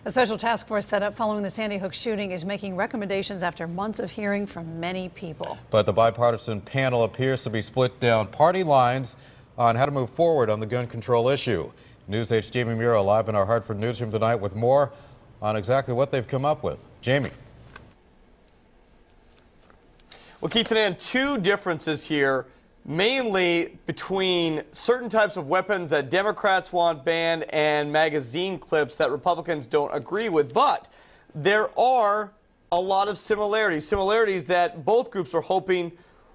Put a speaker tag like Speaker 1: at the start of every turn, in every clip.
Speaker 1: A special task force set up following the Sandy Hook shooting is making recommendations after months of hearing from many people.
Speaker 2: But the bipartisan panel appears to be split down party lines on how to move forward on the gun control issue. News 8's Jamie Muro live in our Hartford newsroom tonight with more on exactly what they've come up with. Jamie.
Speaker 3: Well, Keith and Ann, two differences here, mainly between certain types of weapons that Democrats want banned and magazine clips that Republicans don't agree with. But there are a lot of similarities that both groups are hoping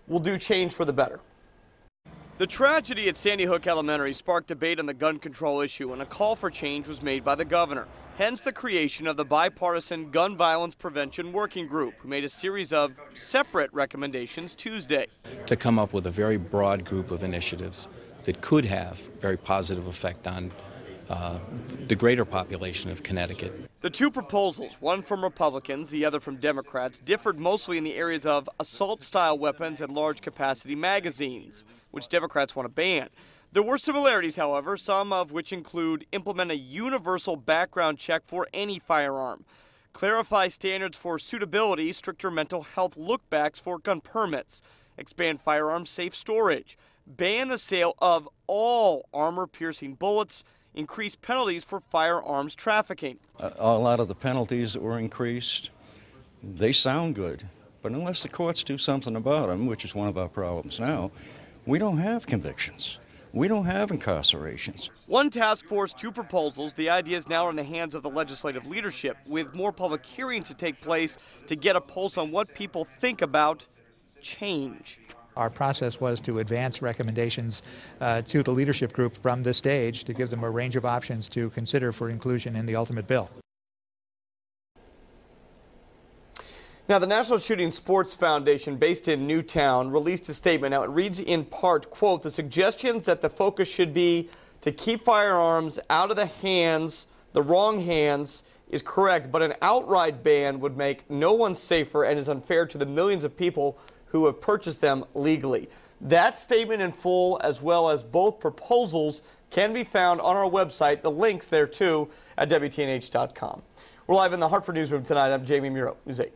Speaker 3: will do change for the better. The tragedy at Sandy Hook Elementary sparked debate on the gun control issue, and a call for change was made by the governor. Hence the creation of the bipartisan Gun Violence Prevention Working Group, who made a series of separate recommendations Tuesday.
Speaker 4: To come up with a very broad group of initiatives that could have very positive effect on the greater population of Connecticut.
Speaker 3: The two proposals, one from Republicans, the other from Democrats, differed mostly in the areas of assault-style weapons and large-capacity magazines, which Democrats want to ban. There were similarities, however, some of which include implement a universal background check for any firearm, clarify standards for suitability, stricter mental health lookbacks for gun permits, expand firearms safe storage, ban the sale of all armor-piercing bullets, increase penalties for firearms trafficking.
Speaker 5: A lot of the penalties that were increased, they sound good, but unless the courts do something about them, which is one of our problems now, we don't have convictions. We don't have incarcerations.
Speaker 3: One task force, two proposals. The ideas now are in the hands of the legislative leadership, with more public hearings to take place to get a pulse on what people think about change.
Speaker 6: Our process was to advance recommendations to the leadership group from this stage to give them a range of options to consider for inclusion in the ultimate bill.
Speaker 3: Now, the National Shooting Sports Foundation, based in Newtown, released a statement. Now, it reads in part, quote, the suggestions that the focus should be to keep firearms out of the hands, the wrong hands, is correct, but an outright ban would make no one safer and is unfair to the millions of people who have purchased them legally. That statement in full, as well as both proposals, can be found on our website. The links there, too, at WTNH.com. We're live in the Hartford newsroom tonight. I'm Jamie Muro, News 8.